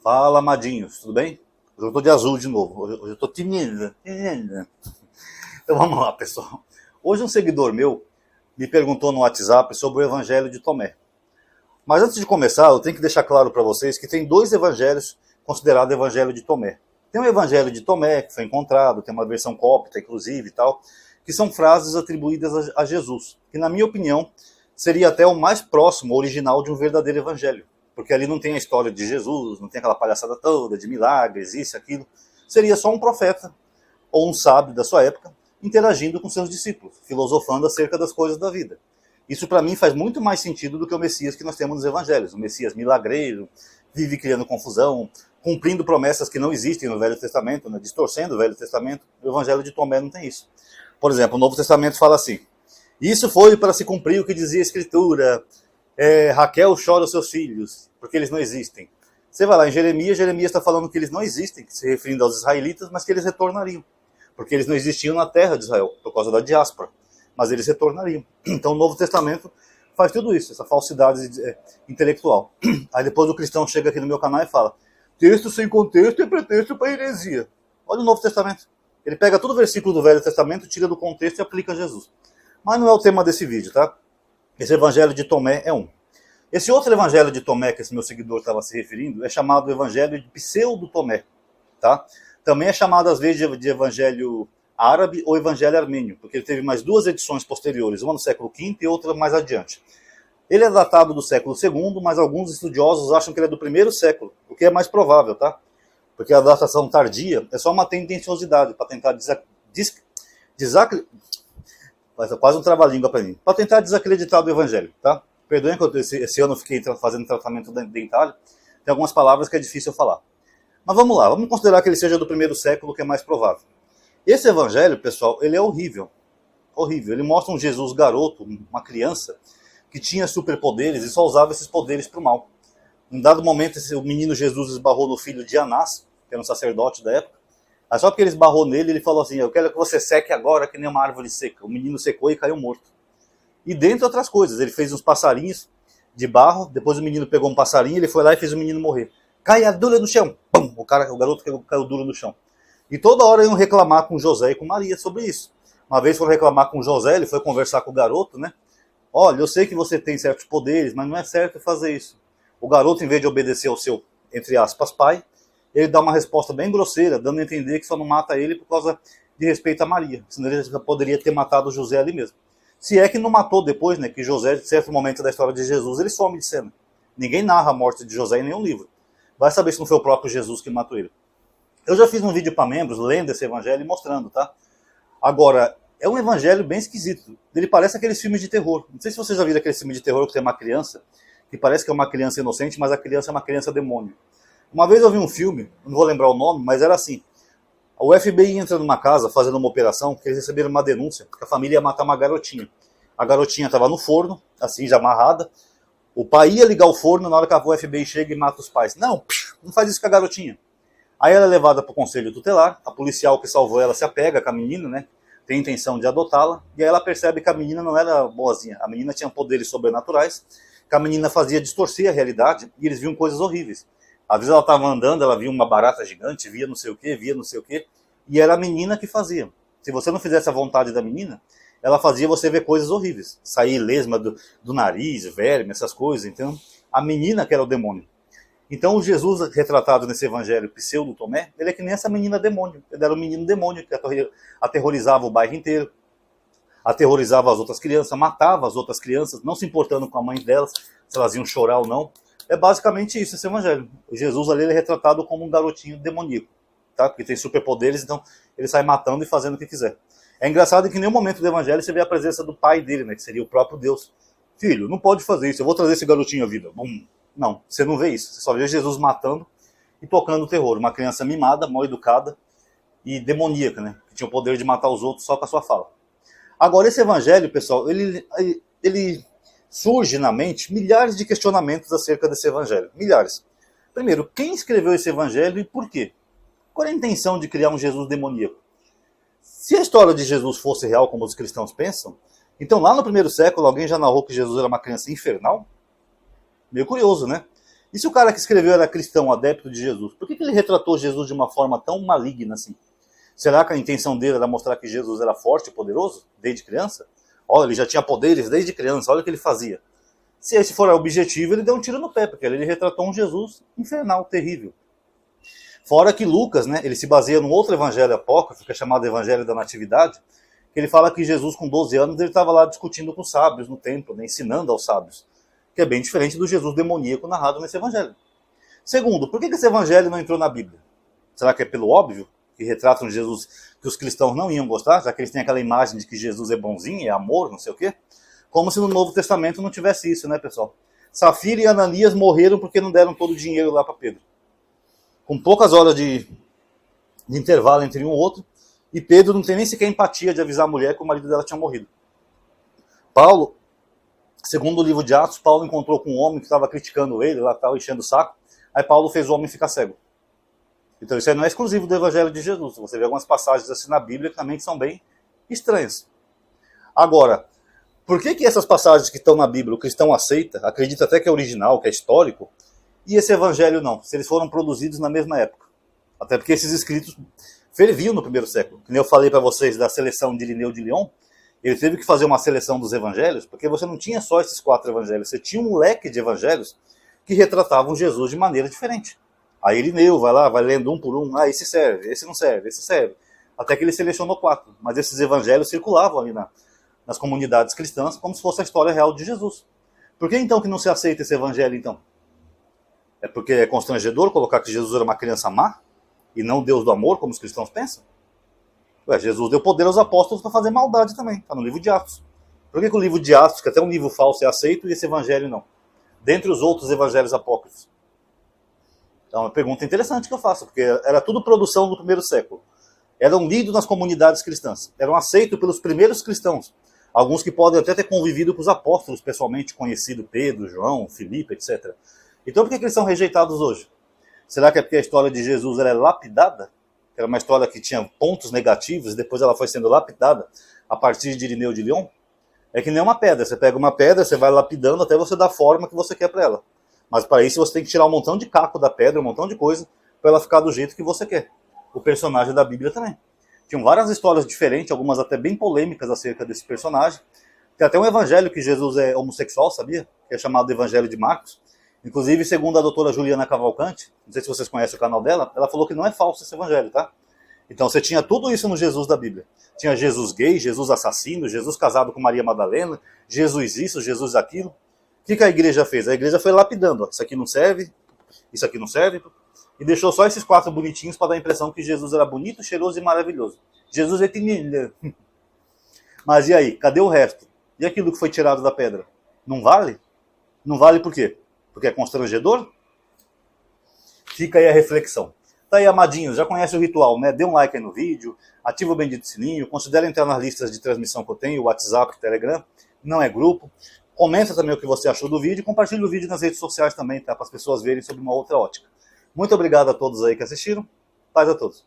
Fala, amadinhos, tudo bem? Hoje eu tô de azul de novo, hoje eu tô tímido. Então vamos lá, pessoal. Hoje um seguidor meu me perguntou no WhatsApp sobre o Evangelho de Tomé. Mas antes de começar, eu tenho que deixar claro para vocês que tem dois evangelhos considerados Evangelho de Tomé. Tem o Evangelho de Tomé, que foi encontrado, tem uma versão cópita, inclusive, e tal, que são frases atribuídas a Jesus, que na minha opinião seria até o mais próximo, original de um verdadeiro evangelho. Porque ali não tem a história de Jesus, não tem aquela palhaçada toda de milagres, isso, aquilo. Seria só um profeta, ou um sábio da sua época, interagindo com seus discípulos, filosofando acerca das coisas da vida. Isso para mim faz muito mais sentido do que o Messias que nós temos nos evangelhos. O Messias milagreiro, vive criando confusão, cumprindo promessas que não existem no Velho Testamento, né, distorcendo o Velho Testamento. O Evangelho de Tomé não tem isso. Por exemplo, o Novo Testamento fala assim: isso foi para se cumprir o que dizia a Escritura, Raquel chora os seus filhos, porque eles não existem. Você vai lá em Jeremias está falando que eles não existem, se referindo aos israelitas, mas que eles retornariam, porque eles não existiam na terra de Israel, por causa da diáspora, mas eles retornariam. Então o Novo Testamento faz tudo isso, essa falsidade intelectual. Aí depois o cristão chega aqui no meu canal e fala: texto sem contexto é pretexto para heresia. Olha o Novo Testamento. Ele pega todo o versículo do Velho Testamento, tira do contexto e aplica a Jesus. Mas não é o tema desse vídeo, tá? Esse Evangelho de Tomé é um. Esse outro Evangelho de Tomé, que esse meu seguidor estava se referindo, é chamado Evangelho de Pseudo Tomé, tá? Também é chamado às vezes de Evangelho árabe ou Evangelho armênio, porque ele teve mais duas edições posteriores, uma no século V e outra mais adiante. Ele é datado do século II, mas alguns estudiosos acham que ele é do primeiro século, o que é mais provável, tá? Porque a datação tardia é só uma tendenciosidade para tentar quase um trava-língua para mim, para tentar desacreditar do Evangelho, tá? Perdoem que esse ano eu fiquei fazendo tratamento dentário, tem algumas palavras que é difícil eu falar. Mas vamos lá, vamos considerar que ele seja do primeiro século, que é mais provável. Esse Evangelho, pessoal, ele é horrível. Horrível. Ele mostra um Jesus garoto, uma criança, que tinha superpoderes e só usava esses poderes para o mal. Em dado momento, o menino Jesus esbarrou no filho de Anás, que era um sacerdote da época. Aí só porque ele esbarrou nele, ele falou assim: eu quero que você seque agora que nem uma árvore seca. O menino secou e caiu morto. E dentre outras coisas, ele fez uns passarinhos de barro, depois o menino pegou um passarinho, ele foi lá e fez o menino morrer. Caia dura no chão! Pum! O garoto caiu duro no chão. E toda hora iam reclamar com José e com Maria sobre isso. Uma vez foram reclamar com José, ele foi conversar com o garoto, né? Olha, eu sei que você tem certos poderes, mas não é certo fazer isso. O garoto, em vez de obedecer ao seu, entre aspas, pai, ele dá uma resposta bem grosseira, dando a entender que só não mata ele por causa de respeito a Maria. Senão ele poderia ter matado José ali mesmo. Se é que não matou depois, né? Que José, em certo momento da história de Jesus, ele some de cena. Ninguém narra a morte de José em nenhum livro. Vai saber se não foi o próprio Jesus que matou ele. Eu já fiz um vídeo para membros, lendo esse evangelho e mostrando, tá? Agora, é um evangelho bem esquisito. Ele parece aqueles filmes de terror. Não sei se vocês já viram aquele filme de terror que tem uma criança, que parece que é uma criança inocente, mas a criança é uma criança demônio. Uma vez eu vi um filme, não vou lembrar o nome, mas era assim: o FBI entra numa casa fazendo uma operação, que eles receberam uma denúncia que a família ia matar uma garotinha. A garotinha estava no forno, assim, já amarrada. O pai ia ligar o forno na hora que o FBI chega e mata os pais. Não, não faz isso com a garotinha. Aí ela é levada para o conselho tutelar, a policial que salvou ela se apega com a menina, né? Tem a intenção de adotá-la, e aí ela percebe que a menina não era boazinha. A menina tinha poderes sobrenaturais, que a menina fazia distorcer a realidade, e eles viam coisas horríveis. Às vezes ela estava andando, ela via uma barata gigante, via não sei o quê, e era a menina que fazia. Se você não fizesse a vontade da menina, ela fazia você ver coisas horríveis. Sair lesma do nariz, verme, essas coisas. Então, a menina que era o demônio. Então, o Jesus retratado nesse evangelho Pseudo Tomé, ele é que nem essa menina demônio. Ele era um menino demônio que aterrorizava o bairro inteiro, aterrorizava as outras crianças, matava as outras crianças, não se importando com a mãe delas, se elas iam chorar ou não. É basicamente isso, esse evangelho. O Jesus ali ele é retratado como um garotinho demoníaco, tá? Porque tem superpoderes, então ele sai matando e fazendo o que quiser. É engraçado que em nenhum momento do evangelho você vê a presença do pai dele, né? Que seria o próprio Deus. Filho, não pode fazer isso, eu vou trazer esse garotinho à vida. Bum. Não, você não vê isso. Você só vê Jesus matando e tocando terror. Uma criança mimada, mal educada e demoníaca, né? Que tinha o poder de matar os outros só com a sua fala. Agora, esse evangelho, pessoal, ele surge na mente milhares de questionamentos acerca desse evangelho. Milhares. Primeiro, quem escreveu esse evangelho e por quê? Qual é a intenção de criar um Jesus demoníaco? Se a história de Jesus fosse real, como os cristãos pensam, então lá no primeiro século alguém já narrou que Jesus era uma criança infernal? Meio curioso, né? E se o cara que escreveu era cristão, adepto de Jesus, por que ele retratou Jesus de uma forma tão maligna assim? Será que a intenção dele era mostrar que Jesus era forte e poderoso desde criança? Olha, ele já tinha poderes desde criança, olha o que ele fazia. Se esse for o objetivo, ele deu um tiro no pé, porque ele retratou um Jesus infernal, terrível. Fora que Lucas, né, ele se baseia num outro evangelho apócrifo, que é chamado Evangelho da Natividade, que ele fala que Jesus, com 12 anos, ele estava lá discutindo com os sábios no templo, né, ensinando aos sábios, que é bem diferente do Jesus demoníaco narrado nesse evangelho. Segundo, por que esse evangelho não entrou na Bíblia? Será que é pelo óbvio, que retratam Jesus que os cristãos não iam gostar, já que eles têm aquela imagem de que Jesus é bonzinho, é amor, não sei o quê? Como se no Novo Testamento não tivesse isso, né, pessoal? Safira e Ananias morreram porque não deram todo o dinheiro lá para Pedro. Com poucas horas de intervalo entre um e outro, e Pedro não tem nem sequer empatia de avisar a mulher que o marido dela tinha morrido. Paulo, segundo o livro de Atos, Paulo encontrou com um homem que estava criticando ele, lá estava enchendo o saco, aí Paulo fez o homem ficar cego. Então isso aí não é exclusivo do Evangelho de Jesus. Você vê algumas passagens assim na Bíblia que também são bem estranhas. Agora, por que essas passagens que estão na Bíblia o cristão aceita, acredita até que é original, que é histórico, e esse Evangelho não, se eles foram produzidos na mesma época? Até porque esses escritos ferviam no primeiro século. Como eu falei para vocês da seleção de Irineu de Lyon, ele teve que fazer uma seleção dos evangelhos, porque você não tinha só esses 4 evangelhos, você tinha um leque de evangelhos que retratavam Jesus de maneira diferente. Aí Irineu vai lá, vai lendo um por um, esse serve, esse não serve, esse serve. Até que ele selecionou 4. Mas esses evangelhos circulavam ali nas comunidades cristãs como se fosse a história real de Jesus. Por que então que não se aceita esse evangelho então? É porque é constrangedor colocar que Jesus era uma criança má? E não Deus do amor, como os cristãos pensam? Ué, Jesus deu poder aos apóstolos para fazer maldade também. Está no livro de Atos. Por que o livro de Atos, que até um livro falso, é aceito e esse evangelho não? Dentre os outros evangelhos apócrifos. Então é uma pergunta interessante que eu faço, porque era tudo produção do primeiro século. Eram lidos nas comunidades cristãs. Eram aceitos pelos primeiros cristãos. Alguns que podem até ter convivido com os apóstolos pessoalmente, conhecido Pedro, João, Filipe, etc. Então por que eles são rejeitados hoje? Será que é porque a história de Jesus era lapidada? Era uma história que tinha pontos negativos e depois ela foi sendo lapidada a partir de Irineu de Lyon? É que nem uma pedra. Você pega uma pedra, você vai lapidando até você dar a forma que você quer para ela. Mas para isso você tem que tirar um montão de caco da pedra, um montão de coisa, para ela ficar do jeito que você quer. O personagem da Bíblia também. Tinham várias histórias diferentes, algumas até bem polêmicas acerca desse personagem. Tem até um evangelho que Jesus é homossexual, sabia? Que é chamado Evangelho de Marcos. Inclusive, segundo a doutora Juliana Cavalcante, não sei se vocês conhecem o canal dela, ela falou que não é falso esse evangelho, tá? Então você tinha tudo isso no Jesus da Bíblia. Tinha Jesus gay, Jesus assassino, Jesus casado com Maria Madalena, Jesus isso, Jesus aquilo. O que a igreja fez? A igreja foi lapidando. Ó, isso aqui não serve, isso aqui não serve. E deixou só esses 4 bonitinhos para dar a impressão que Jesus era bonito, cheiroso e maravilhoso. Jesus é tinilha. Mas e aí? Cadê o resto? E aquilo que foi tirado da pedra? Não vale? Não vale por quê? Porque é constrangedor? Fica aí a reflexão. Tá aí, amadinhos, já conhece o ritual, né? Dê um like aí no vídeo, ativa o bendito sininho, considere entrar nas listas de transmissão que eu tenho, WhatsApp, Telegram, não é grupo. Comenta também o que você achou do vídeo e compartilhe o vídeo nas redes sociais também, tá? Para as pessoas verem sob uma outra ótica. Muito obrigado a todos aí que assistiram. Paz a todos.